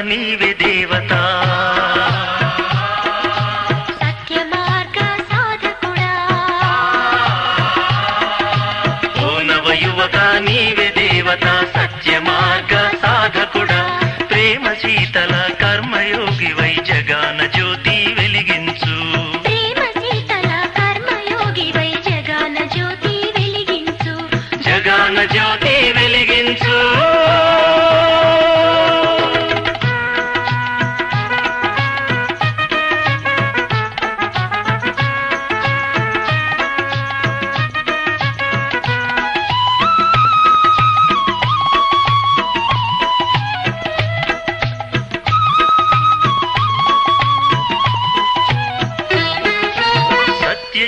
నీవే దేవత. సత్య మార్గ సాధకుడా ఓ నవయువక నీవే దేవత, సత్య మార్గ సాధకుడా, ప్రేమ శీతల కర్మయోగి వై జగాన జ్యోతి వెలిగించు. ప్రేమ శీతల కర్మయోగి వై జగాన జ్యోతి వెలిగించు. జగాన జ్యోతి వెలిగించు.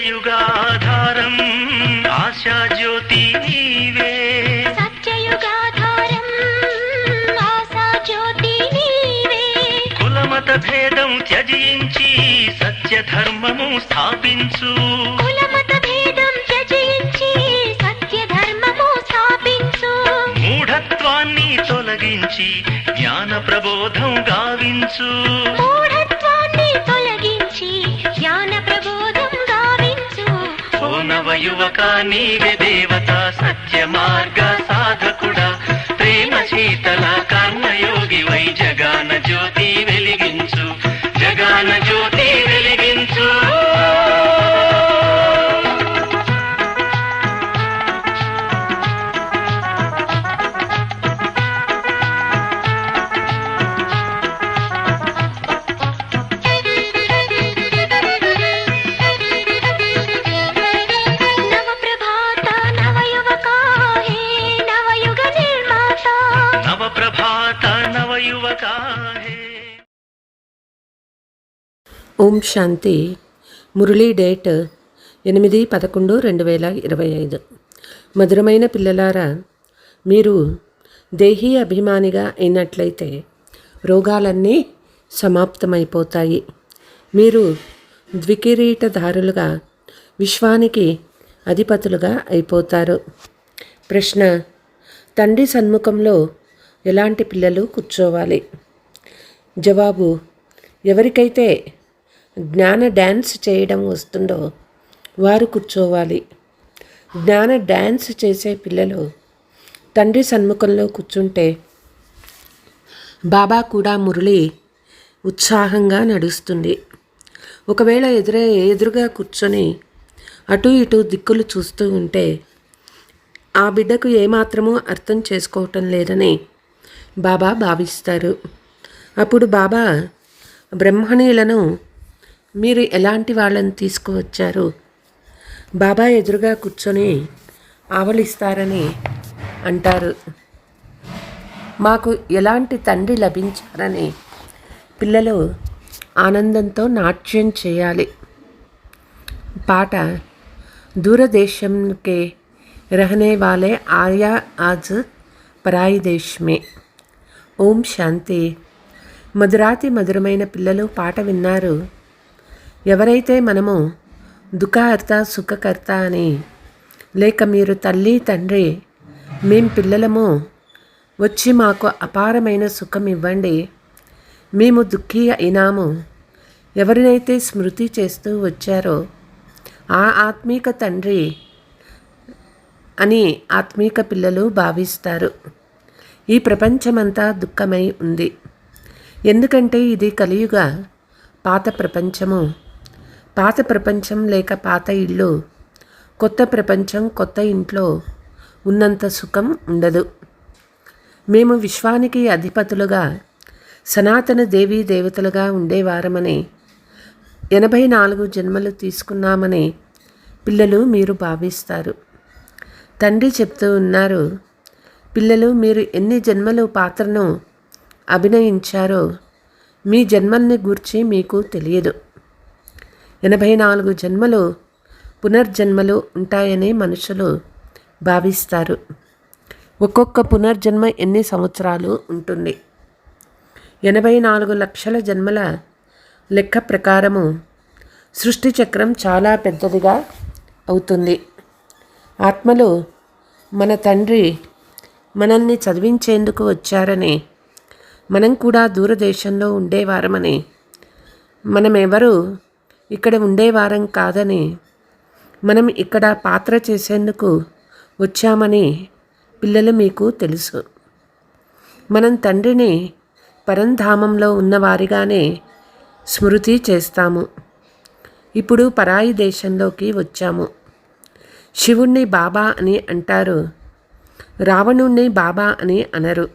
సత్యయుగాధారం ఆశా జ్యోతి నీవే. సత్యయుగాధారం ఆశా జ్యోతి నీవే. కులమత భేదం త్యజించి సత్య ధర్మము స్థాపించు. కులమత భేదం త్యజించి సత్య ధర్మము స్థాపించు. మూఢత్వాన్ని తొలగించి జ్ఞాన ప్రబోధం గావించు. మూఢత్వాన్ని తొలగించి జ్ఞాన ప్రబోధం గావించు. ఓ నవయువక నీవే దేవత, సత్య మార్గ సాధకుడా, ప్రేమ శీతల కర్మయోగి వై జగాన జ్యోతి వెలిగించు. జగాన జ్యోతి వెలిగించు. నవప్రభాత నవయువక హే నవయుగ నిర్మాత. నవప్రభాత నవయువక హే. ఓం శాంతి. మురళీ డేట్ 8/11/2025. మధురమైన పిల్లలారా, మీరు దేహీ అభిమానిగా అయినట్లయితే రోగాలన్నీ సమాప్తమైపోతాయి. మీరు ద్వికిరీటధారులుగా విశ్వానికి అధిపతులుగా అయిపోతారు. ప్రశ్న: తండ్రి సన్ముఖంలో ఎలాంటి పిల్లలు కూర్చోవాలి? జవాబు: ఎవరికైతే జ్ఞాన డ్యాన్స్ చేయడం వస్తుందో వారు కూర్చోవాలి. జ్ఞాన డ్యాన్స్ చేసే పిల్లలు తండ్రి సన్ముఖంలో కూర్చుంటే బాబా కూడా మురళి ఉత్సాహంగా నడుస్తుంది. ఒకవేళ ఎదురుగా కూర్చొని అటు ఇటు దిక్కులు చూస్తూ ఉంటే ఆ బిడ్డకు ఏమాత్రమూ అర్థం చేసుకోవటం లేదని బాబా భావిస్తారు. అప్పుడు బాబా బ్రహ్మణీయులను మీరు ఎలాంటి వాళ్ళని తీసుకువచ్చారు? బాబా ఎదురుగా కూర్చొని ఆవలిస్తారని అంటారు. మాకు ఎలాంటి తండ్రి లభించారని పిల్లలు ఆనందంతో నాట్యం చేయాలి. పాట: दूरदेशम के रहने वाले आया आज పరాయి దేశ్ మే. ఓం శాంతి. మధురాతి మధురమైన పిల్లలు పాట విన్నారు. ఎవరైతే మనము దుఃఖహర్త సుఖకర్త అని, లేక మీరు తల్లి తండ్రి మేం పిల్లలము, వచ్చి మాకు అపారమైన సుఖం ఇవ్వండి, మేము దుఃఖీ అయినాము, ఎవరినైతే స్మృతి చేస్తూ వచ్చారో ఆ ఆత్మీక తండ్రి అని ఆత్మీక పిల్లలు భావిస్తారు. ఈ ప్రపంచమంతా దుఃఖమై ఉంది. ఎందుకంటే ఇది కలియుగ పాత ప్రపంచము. పాత ప్రపంచం లేక పాత ఇల్లు, కొత్త ప్రపంచం కొత్త ఇంట్లో ఉన్నంత సుఖం ఉండదు. మేము విశ్వానికి అధిపతులుగా సనాతన దేవీ దేవతలుగా ఉండేవారమని, 84 జన్మలు తీసుకున్నామని పిల్లలు మీరు భావిస్తారు. తండ్రి చెప్తూ ఉన్నారు, పిల్లలు మీరు ఎన్ని జన్మలు పాత్రను అభినయించారో మీ జన్మల్ని గూర్చి మీకు తెలియదు. 84 జన్మలు పునర్జన్మలు ఉంటాయని మనుషులు భావిస్తారు. ఒక్కొక్క పునర్జన్మ ఎన్ని సంవత్సరాలు ఉంటుంది? 84 లక్షల జన్మల లెక్క ప్రకారము సృష్టి చక్రం చాలా పెద్దదిగా అవుతుంది. ఆత్మలు మన తండ్రి మనల్ని చదివించేందుకు వచ్చారని మనం కూడా దూరదేశంలో ఉండేవారమని, మనమెవరు ఇక్కడ ఉండేవారం కాదని, మనం ఇక్కడ పాత్ర చేసేందుకు వచ్చామని పిల్లలు మీకు తెలుసు. మనం తండ్రిని పరంధామంలో ఉన్నవారిగానే స్మృతి చేస్తాము. ఇప్పుడు పరాయి దేశంలోకి వచ్చాము. శివుణ్ణి బాబా అని అంటారు, రావణుణ్ణి బాబా అని అనరు.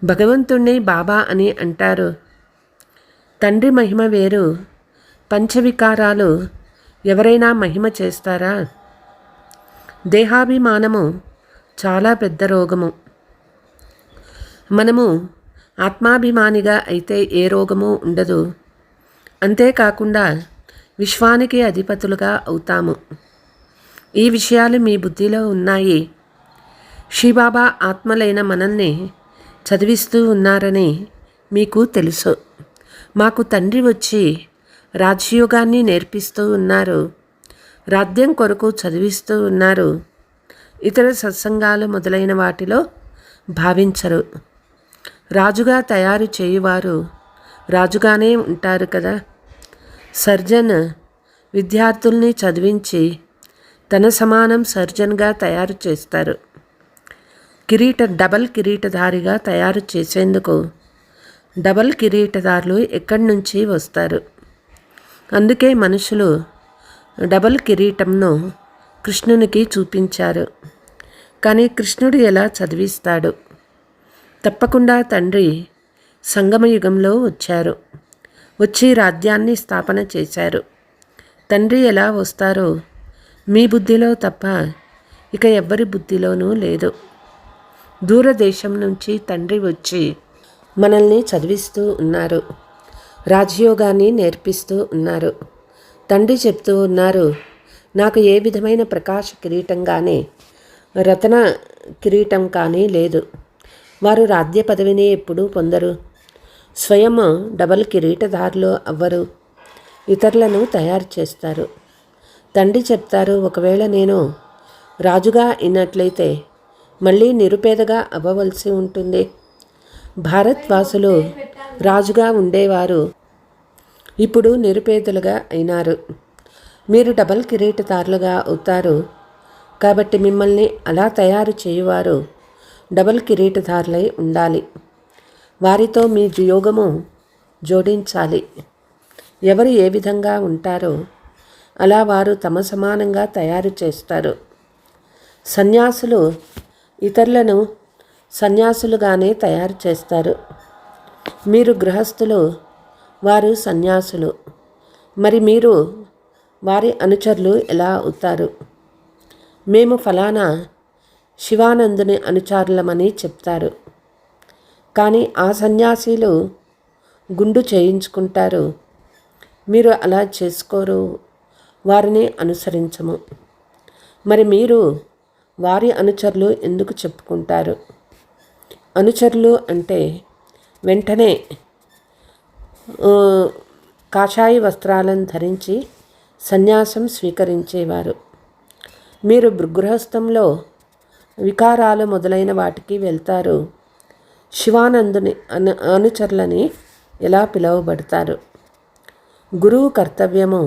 భగవంతుణ్ణి బాబా అని అంటారు. తండ్రి మహిమ వేరు. పంచవికారాలు ఎవరైనా మహిమ చేస్తారా? దేహాభిమానము చాలా పెద్ద రోగము. మనము ఆత్మాభిమానిగా అయితే ఏ రోగము ఉండదు. అంతేకాకుండా విశ్వానికి అధిపతులుగా అవుతాము. ఈ విషయాలు మీ బుద్ధిలో ఉన్నాయి. శ్రీబాబా ఆత్మలైన మనల్ని చదివిస్తూ ఉన్నారని మీకు తెలుసు. మాకు తండ్రి వచ్చి రాజయోగాన్ని నేర్పిస్తూ ఉన్నారు. రాజ్యం కొరకు చదివిస్తూ ఉన్నారు. ఇతర సత్సంగాలు మొదలైన వాటిలో భావించరు. రాజుగా తయారు చేయువారు రాజుగానే ఉంటారు కదా. సర్జన్ విద్యార్థుల్ని చదివించి తన సమానం సర్జన్గా తయారు చేస్తారు. డబల్ కిరీటధారిగా తయారు చేసేందుకు డబల్ కిరీటదారులు ఎక్కడి నుంచి వస్తారు. అందుకే మనుషులు డబల్ కిరీటంను కృష్ణునికి చూపించారు. కానీ కృష్ణుడు ఎలా చదివిస్తాడు? తప్పకుండా తండ్రి సంగమయుగంలో వచ్చారు. వచ్చి రాజ్యాన్ని స్థాపన చేశారు. తండ్రి ఎలా వస్తారో మీ బుద్ధిలో తప్ప ఇక ఎవ్వరి బుద్ధిలోనూ లేదు. దూరదేశం నుంచి తండ్రి వచ్చి మనల్ని చదివిస్తూ ఉన్నారు. రాజయోగాన్ని నేర్పిస్తూ ఉన్నారు. తండ్రి చెప్తూ ఉన్నారు, నాకు ఏ విధమైన ప్రకాశ కిరీటం కానీ రతన కిరీటం కానీ లేదు. వారు రాజ్య పదవిని ఎప్పుడూ పొందరు. స్వయం డబల్ కిరీటదారులు అవ్వరు. ఇతరులను తయారు చేస్తారు. తండ్రి చెప్తారు, ఒకవేళ నేను రాజుగా అయినట్లయితే మళ్ళీ నిరుపేదగా అవ్వవలసి ఉంటుంది. భారత్వాసులు రాజుగా ఉండేవారు, ఇప్పుడు నిరుపేదలుగా అయినారు. మీరు డబల్ కిరీటదారులుగా అవుతారు. కాబట్టి మిమ్మల్ని అలా తయారు చేయువారు డబల్ కిరీటదారులై ఉండాలి. వారితో మీ యోగము జోడించాలి. ఎవరు ఏ విధంగా ఉంటారో అలా వారు తమ సమానంగా తయారు చేస్తారు. సన్యాసులు ఇతరులను సన్యాసులుగానే తయారు చేస్తారు. మీరు గృహస్థులు, వారు సన్యాసులు. మరి మీరు వారి అనుచరులు ఎలా అవుతారు? మేము ఫలానా శివానందుని అనుచరులమని చెప్తారు. కానీ ఆ సన్యాసీలు గుండు చేయించుకుంటారు. మీరు అలా చేసుకోరు. వారిని అనుసరించము. మరి మీరు వారి అనుచరులు ఎందుకు చెప్పుకుంటారు? అనుచరులు అంటే వెంటనే కాషాయ వస్త్రాలను ధరించి సన్యాసం స్వీకరించేవారు. మీరు గృహస్థంలో వికారాలు మొదలైన వాటికి వెళ్తారు. శివానందుని అనుచరులని ఎలా పిలువబడతారు? గురువు కర్తవ్యము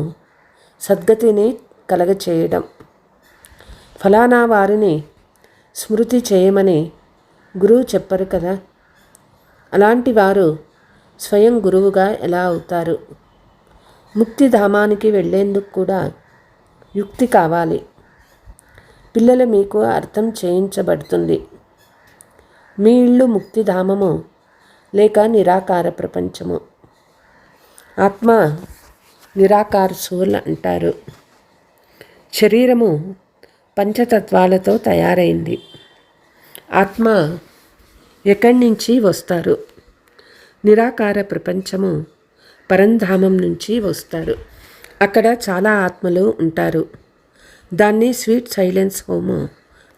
సద్గతిని కలగచేయడం. ఫలానా వారిని స్మృతి చేయమని గురువు చెప్పరు కదా. అలాంటి వారు స్వయం గురువుగా ఎలా అవుతారు? ముక్తిధామానికి వెళ్ళేందుకు కూడా యుక్తి కావాలి. పిల్లలు మీకు అర్థం చేయించబడుతుంది. మీ ఇల్లు ముక్తిధామము లేక నిరాకార ప్రపంచము. ఆత్మ నిరాకార సోల్ అంటారు. శరీరము పంచతత్వాలతో తయారైంది. ఆత్మ ఎక్కడి నుంచి వస్తారు? నిరాకార ప్రపంచము పరంధామం నుంచి వస్తారు. అక్కడ చాలా ఆత్మలు ఉంటారు. దాన్ని స్వీట్ సైలెన్స్ హోమ్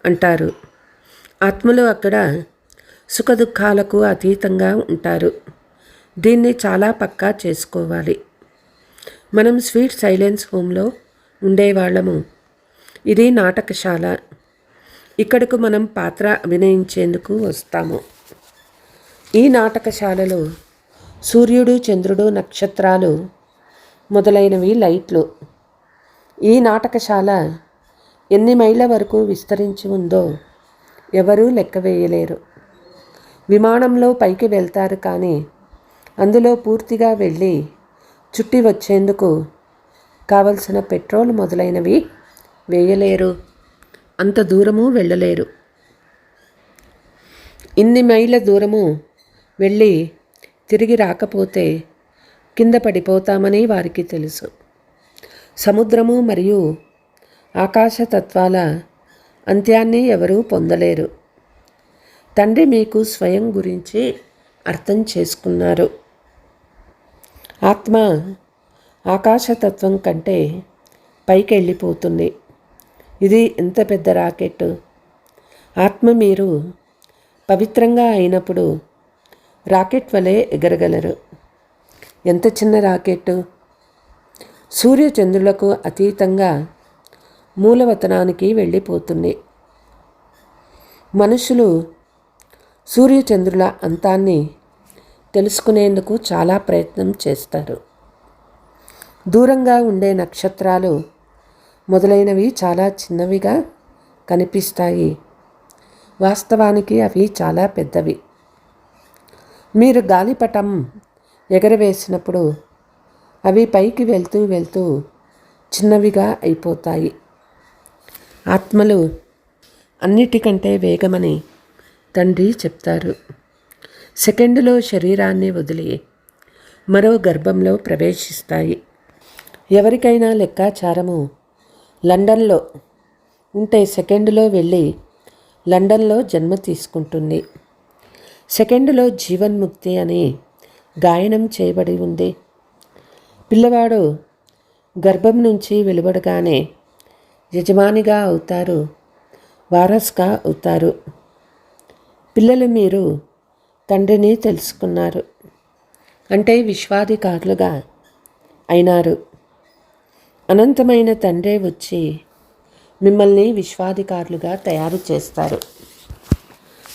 అంటారు. ఆత్మలు అక్కడ సుఖదుఖాలకు అతీతంగా ఉంటారు. దీన్ని చాలా పక్కా చేసుకోవాలి. మనం స్వీట్ సైలెన్స్ హోమ్లో ఉండేవాళ్ళము. ఇది నాటకశాల. ఇక్కడకు మనం పాత్ర అభినయించేందుకు వస్తాము. ఈ నాటకశాలలో సూర్యుడు, చంద్రుడు, నక్షత్రాలు మొదలైనవి లైట్లు. ఈ నాటకశాల ఎన్ని మైళ్ళ వరకు విస్తరించి ఉందో ఎవరూ లెక్క వేయలేరు. విమానంలో పైకి వెళ్తారు కానీ అందులో పూర్తిగా వెళ్ళి చుట్టి వచ్చేందుకు కావలసిన పెట్రోల్ మొదలైనవి వేయలేరు. అంత దూరము వెళ్ళలేరు. ఇన్ని మైళ్ళ దూరము వెళ్ళి తిరిగి రాకపోతే కింద పడిపోతామని వారికి తెలుసు. సముద్రము మరియు ఆకాశతత్వాల అంత్యాన్ని ఎవరూ పొందలేరు. తండ్రి మీకు స్వయం గురించి అర్థం చేసుకున్నారు. ఆత్మ ఆకాశతత్వం కంటే పైకి వెళ్ళిపోతుంది. ఇది ఎంత పెద్ద రాకెట్! ఆత్మ మీరు పవిత్రంగా అయినప్పుడు రాకెట్ వలె ఎగరగలరు. ఎంత చిన్న రాకెట్! సూర్యచంద్రులకు అతీతంగా మూలవతనానికి వెళ్ళిపోతుంది. మనుషులు సూర్యచంద్రుల అంతాన్ని తెలుసుకునేందుకు చాలా ప్రయత్నం చేస్తారు. దూరంగా ఉండే నక్షత్రాలు మొదలైనవి చాలా చిన్నవిగా కనిపిస్తాయి. వాస్తవానికి అవి చాలా పెద్దవి. మీరు గాలిపటం ఎగరవేసినప్పుడు అవి పైకి వెళ్తూ వెళ్తూ చిన్నవిగా అయిపోతాయి. ఆత్మలు అన్నిటికంటే వేగమని తండ్రి చెప్తారు. సెకండులో శరీరాన్ని వదిలి మరో గర్భంలో ప్రవేశిస్తాయి. ఎవరికైనా లెక్కాచారము లండన్లో ఉంటే సెకండులో వెళ్ళి లండన్లో జన్మ తీసుకుంటుంది. సెకండులో జీవన్ముక్తి అని గాయనం చేయబడి ఉంది. పిల్లవాడు గర్భం నుంచి వెలువడగానే యజమానిగా అవుతారు, వారసుగా అవుతారు. పిల్లలు మీరు తండ్రిని తెలుసుకున్నారు అంటే విశ్వాధికారులుగా అయినారు. అనంతమైన తండ్రే వచ్చి మిమ్మల్ని విశ్వాధికారులుగా తయారు చేస్తారు.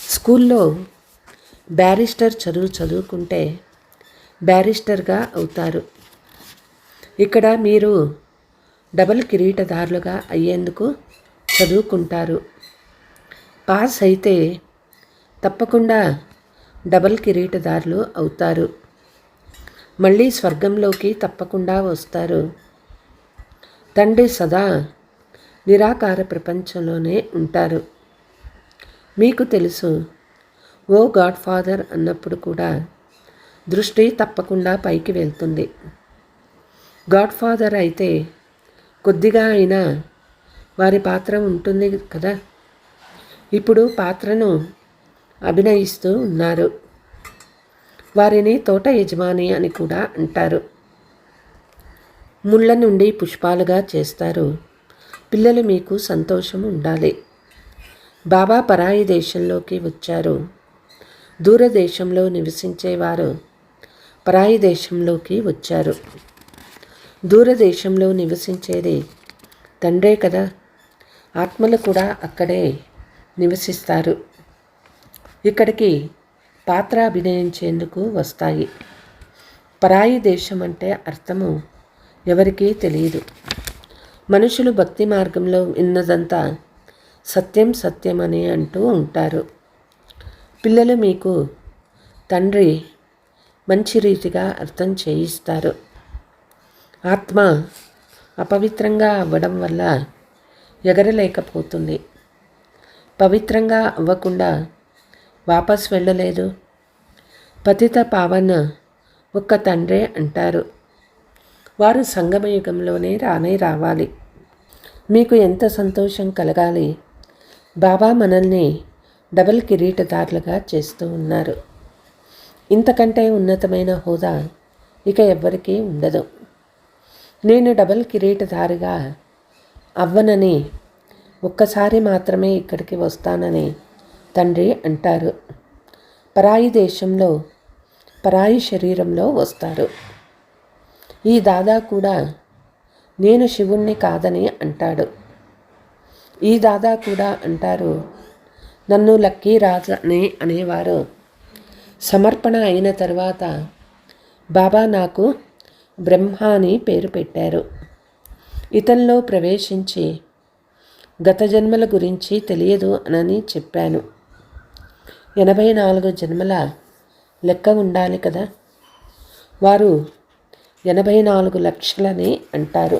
స్కూల్లో బ్యారిస్టర్ చదువుకుంటే బ్యారిస్టర్గా అవుతారు. ఇక్కడ మీరు డబుల్ కిరీటదారులుగా అయ్యేందుకు చదువుకుంటారు. పాస్ అయితే తప్పకుండా డబుల్ కిరీటదారులు అవుతారు. మళ్ళీ స్వర్గంలోకి తప్పకుండా వస్తారు. తండ్రి సదా నిరాకార ప్రపంచంలోనే ఉంటారు. మీకు తెలుసు, ఓ గాడ్ ఫాదర్ అన్నప్పుడు కూడా దృష్టి తప్పకుండా పైకి వెళ్తుంది. గాడ్ ఫాదర్ అయితే కొద్దిగా అయినా వారి పాత్ర ఉంటుంది కదా. ఇప్పుడు పాత్రను అభినయిస్తూ ఉన్నారు. వారిని తోట యజమాని అని కూడా అంటారు. ముళ్ళ నుండి పుష్పాలుగా చేస్తారు. పిల్లలు మీకు సంతోషం ఉండాలి. బాబా పరాయి దేశంలోకి వచ్చారు. దూరదేశంలో నివసించేవారు పరాయి దేశంలోకి వచ్చారు. దూరదేశంలో నివసించేది తండ్రే కదా. ఆత్మలు కూడా అక్కడే నివసిస్తారు. ఇక్కడికి పాత్ర అభినయించేందుకు వస్తాయి. పరాయి దేశం అంటే అర్థము ఎవరికీ తెలియదు. మనుషులు భక్తి మార్గంలో విన్నదంతా సత్యం సత్యం అని అంటూ ఉంటారు. పిల్లలు మీకు తండ్రి మంచి రీతిగా అర్థం చేయిస్తారు. ఆత్మ అపవిత్రంగా అవ్వడం వల్ల ఎగరలేకపోతుంది. పవిత్రంగా అవ్వకుండా వాపస్ వెళ్ళలేదు. పతిత పావన ఒక్క తండ్రే అంటారు. వారు సంగమయుగంలోనే రావాలి. మీకు ఎంత సంతోషం కలగాలి. బాబా మనల్ని డబుల్ కిరీటదారులుగా చేస్తూ ఉన్నారు. ఇంతకంటే ఉన్నతమైన హోదా ఇక ఎవ్వరికీ ఉండదు. నేను డబుల్ కిరీటదారిగా అవ్వనని, ఒక్కసారి మాత్రమే ఇక్కడికి వస్తానని తండ్రి అంటారు. పరాయి దేశంలో పరాయి శరీరంలో వస్తారు. ఈ దాదా కూడా నేను శివుణ్ణి కాదని అంటాడు. ఈ దాదా కూడా అంటారు, నన్ను లక్కీ రాజ్ అని అనేవారు సమర్పణ అయిన తర్వాత బాబా నాకు బ్రహ్మ అని పేరు పెట్టారు. ఇతనిలో ప్రవేశించి గత జన్మల గురించి తెలియదు అని చెప్పాను. 84 జన్మల లెక్క ఉండాలి కదా. వారు 84 లక్షలని అంటారు.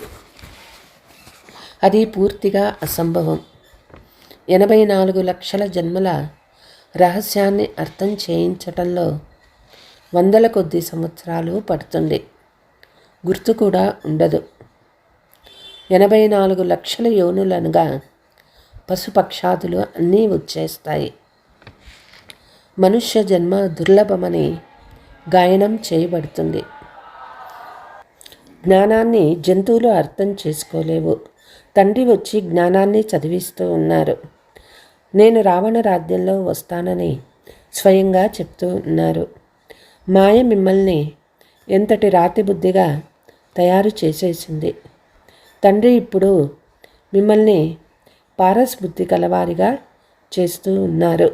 అది పూర్తిగా అసంభవం. 84 లక్షల జన్మల రహస్యాన్ని అర్థం చేయించటంలో వందల కొద్ది సంవత్సరాలు పడుతుంది. గుర్తు కూడా ఉండదు. 84 లక్షల యోనులనుగా పశుపక్షాదులు అన్నీ వచ్చేస్తాయి. మనుష్య జన్మ దుర్లభమని గాయనం చేయబడుతుంది. జ్ఞానాన్ని జంతువులు అర్థం చేసుకోలేవు. తండ్రి వచ్చి జ్ఞానాన్ని చదివిస్తూ ఉన్నారు. నేను రావణ రాజ్యంలో వస్తానని స్వయంగా చెప్తూ ఉన్నారు. మాయ మిమ్మల్ని ఎంతటి రాతి బుద్ధిగా తయారు చేసేసింది. తండ్రి ఇప్పుడు మిమ్మల్ని పారస్ బుద్ధి కలవారిగా చేస్తూ ఉన్నారు.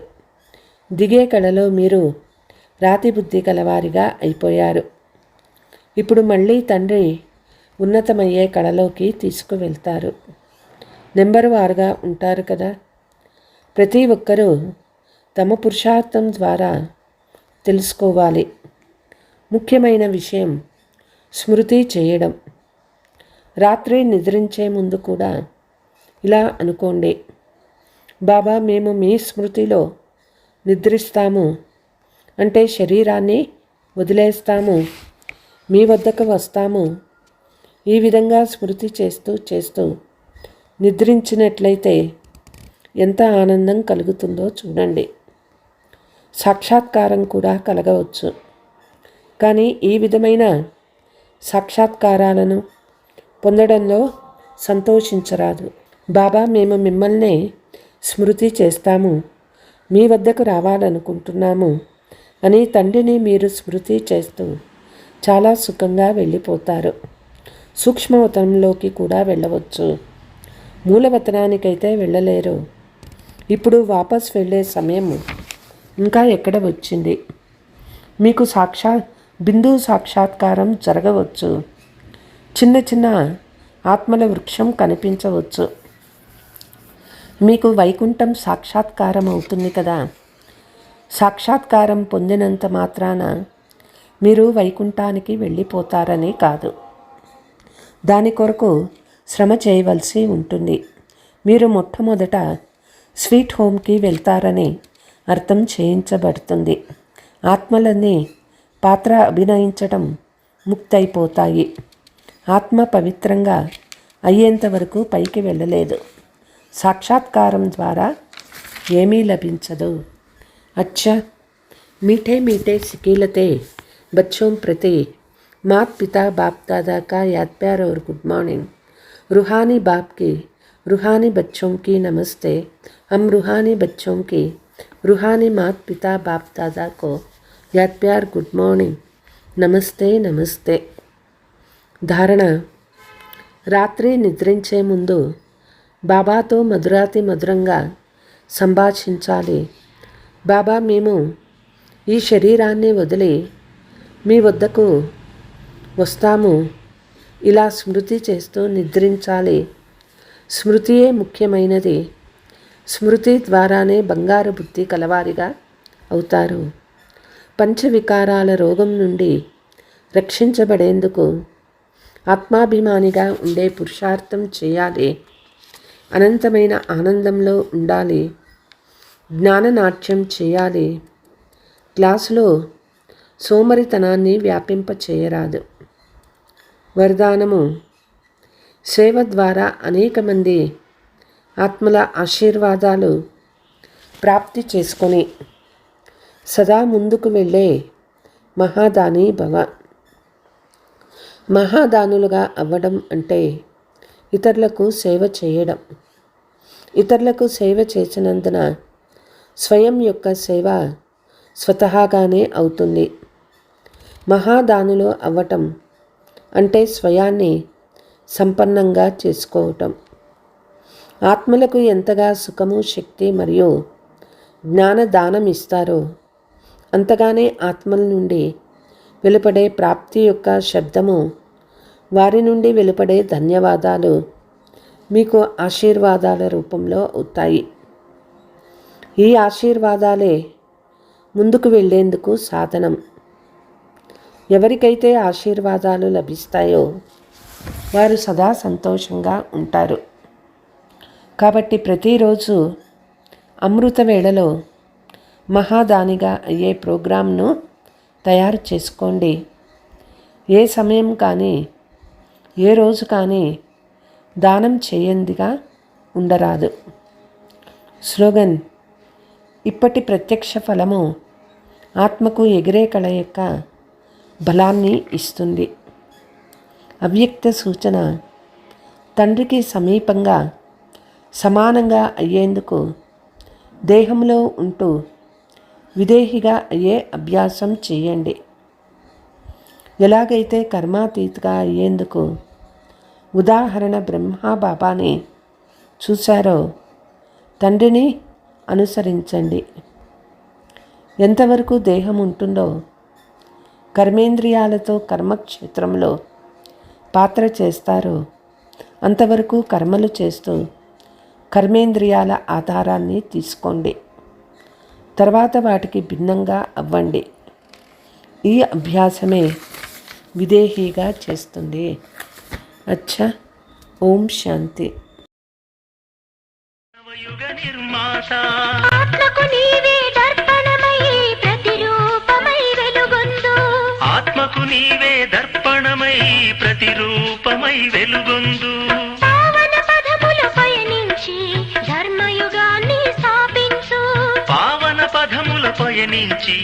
దిగే కళలో మీరు రాతి బుద్ధి కలవారిగా అయిపోయారు. ఇప్పుడు మళ్ళీ తండ్రి ఉన్నతమయ్యే కళలోకి తీసుకువెళ్తారు. నెంబర్ వారుగా ఉంటారు కదా. ప్రతి ఒక్కరూ తమ పురుషార్థం ద్వారా తెలుసుకోవాలి. ముఖ్యమైన విషయం స్మృతి చేయడం. రాత్రి నిద్రించే ముందు కూడా ఇలా అనుకోండి, బాబా మేము మీ స్మృతిలో నిద్రిస్తాము, అంటే శరీరాన్ని వదిలేస్తాము, మీ వద్దకు వస్తాము. ఈ విధంగా స్మృతి చేస్తూ చేస్తూ నిద్రించినట్లయితే ఎంత ఆనందం కలుగుతుందో చూడండి. సాక్షాత్కారం కూడా కలగవచ్చు. కానీ ఈ విధమైన సాక్షాత్కారాలను పొందడంలో సంతోషించరాదు. బాబా మేము మిమ్మల్ని స్మృతి చేస్తాము, మీ వద్దకు రావాలనుకుంటున్నాము అని తండ్రిని మీరు స్మృతి చేస్తూ చాలా సుఖంగా వెళ్ళిపోతారు. సూక్ష్మవతనంలోకి కూడా వెళ్ళవచ్చు. మూలవతనానికైతే వెళ్ళలేరు. ఇప్పుడు వాపస్ వెళ్ళే సమయం ఇంకా ఎక్కడ వచ్చింది. మీకు బిందు సాక్షాత్కారం జరగవచ్చు. చిన్న చిన్న ఆత్మల వృక్షం కనిపించవచ్చు. మీకు వైకుంఠం సాక్షాత్కారం అవుతుంది కదా. సాక్షాత్కారం పొందినంత మాత్రాన మీరు వైకుంఠానికి వెళ్ళిపోతారని కాదు. దాని కొరకు శ్రమ చేయవలసి ఉంటుంది. మీరు మొట్టమొదట స్వీట్ హోమ్కి వెళ్తారని అర్థం చేయించబడుతుంది. ఆత్మలన్నీ పాత్ర అభినయించడం ముక్తైపోతాయి. ఆత్మ పవిత్రంగా అయ్యేంత వరకు పైకి వెళ్ళలేదు. సాక్షాత్కారం ద్వారా ఏమీ లభించదు. अच्छा मीठे मीठे सिकीलते बच्चों प्रति मात पिता बाप दादा का याद प्यार और गुड मॉर्निंग. रूहानी बाप की रूहानी बच्चों की नमस्ते. हम रूहानी बच्चों की रूहानी मात पिता बाप दादा को याद प्यार गुड मॉर्निंग నమస్తే నమస్తే. ధారణ. రాత్రి నిద్రించే ముందు బాబాతో మధురాతి మధురంగా సంభాషించాలి. బాబా మేము ఈ శరీరాన్ని వదిలి మీ వద్దకు వస్తాము. ఇలా స్మృతి చేస్తూ నిద్రించాలి. స్మృతియే ముఖ్యమైనది. స్మృతి ద్వారానే బంగారు బుద్ధి కలవారిగా అవుతారు. పంచవికారాల రోగం నుండి రక్షించబడేందుకు ఆత్మాభిమానిగా ఉండే పురుషార్థం చేయాలి. అనంతమైన ఆనందంలో ఉండాలి. జ్ఞాననాట్యం చేయాలి. క్లాసులో సోమరితనాన్ని వ్యాపింప చేయరాదు. వరదానము. సేవ ద్వారా అనేక మంది ఆత్మల ఆశీర్వాదాలు ప్రాప్తి చేసుకొని సదా ముందుకు వెళ్ళే మహాదాని భవ. మహాదానులుగా అవ్వడం అంటే ఇతరులకు సేవ చేయడం. ఇతరులకు సేవ చేసినందున స్వయం యొక్క సేవ స్వతహాగానే అవుతుంది. మహాదానులు అవ్వటం అంటే స్వయాన్ని సంపన్నంగా చేసుకోవటం. ఆత్మలకు ఎంతగా సుఖము, శక్తి మరియు జ్ఞానదానం ఇస్తారో అంతగానే ఆత్మల నుండి వెలుపడే ప్రాప్తి యొక్క శబ్దము, వారి నుండి వెలుపడే ధన్యవాదాలు మీకు ఆశీర్వాదాల రూపంలో అవుతాయి. ఈ ఆశీర్వాదాలే ముందుకు వెళ్ళేందుకు సాధనం. ఎవరికైతే ఆశీర్వాదాలు లభిస్తాయో వారు సదా సంతోషంగా ఉంటారు. కాబట్టి ప్రతిరోజు అమృత వేళలో మహాదానిగా అయ్యే ప్రోగ్రాంను తయారు చేసుకోండి. ఏ సమయం కానీ ఏ రోజు కానీ దానం చేయందిగా ఉండరాదు. స్లోగన్: ఇప్పటి ప్రత్యక్ష ఫలము ఆత్మకు ఎగిరే కళ యొక్క బలాన్ని ఇస్తుంది. అవ్యక్త సూచన: తండ్రికి సమీపంగా సమానంగా అయ్యేందుకు దేహంలో ఉంటూ విదేహిగా అయ్యే అభ్యాసం చేయండి. ఎలాగైతే కర్మాతీతగా అయ్యేందుకు ఉదాహరణ బ్రహ్మా బాబాని చూశారో తండ్రిని అనుసరించండి. ఎంతవరకు దేహం ఉంటుందో కర్మేంద్రియాలతో కర్మక్షేత్రంలో పాత్ర చేస్తారో అంతవరకు కర్మలు చేస్తూ కర్మేంద్రియాల ఆధారాన్ని తీసుకోండి. తర్వాత వాటికి భిన్నంగా అవ్వండి. ఈ అభ్యాసమే విదేహీగా చేస్తుంది. అచ్చా, ఓం శాంతి. నవయుగ నిర్మాత ఆత్మకు నీవే దర్పణమై ప్రతిరూపమై వెలుగొందు. ఆత్మకు నీవే దర్పణమై ప్రతిరూపమై వెలుగొందు. పావన పదములు పయనించి ధర్మయుగాన్ని స్థాపించు. పావన పదముల పయనించి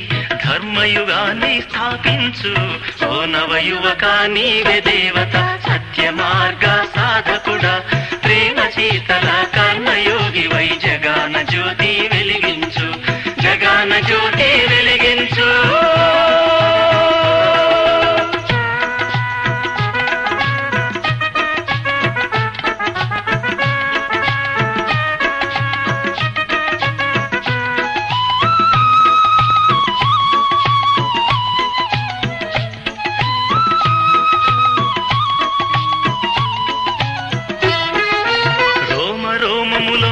ధర్మయుగాన్ని స్థాపించు. ఓ నవయువక నీవే దేవత, సత్య మార్గ సాధకుడా, ప్రేమ శీతల కర్మయోగి వై జగాన జ్యోతి వెలిగించు, జగాన జ్యోతి వెలిగించు.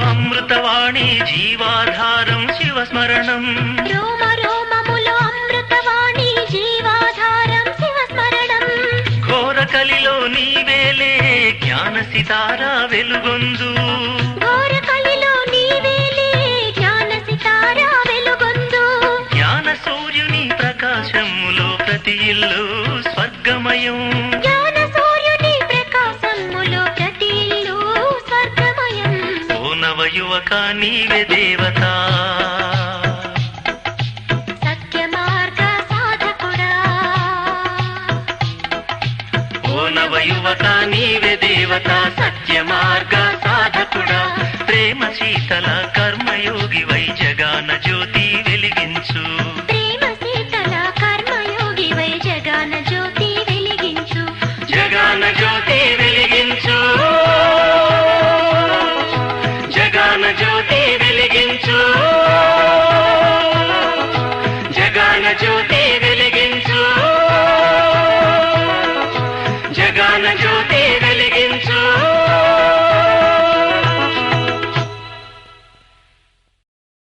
అమృతవాణి జీవాధారం శివస్మరణం. రోమ రోమములో అమృతవాణి జీవాధారం శివస్మరణం. ఘోర కలిలో నీవేలే జ్ఞాన సితారా వెలుగొందు. ఘోర కలిలో నీవేలే జ్ఞాన సితారా వెలుగొందు. జ్ఞాన సూర్యుని ప్రకాశములో ప్రతి ఇల్లు స్వర్గమయం. జ్ఞాన సూర్యుని ప్రకాశములో ప్రతి ఇల్లు స్వర్గమయం. ఓ నవయువక నీవే దేవత, సత్య మార్గ సాధకుడా. ఓ నవయువక నీవే దేవత, సత్య మార్గ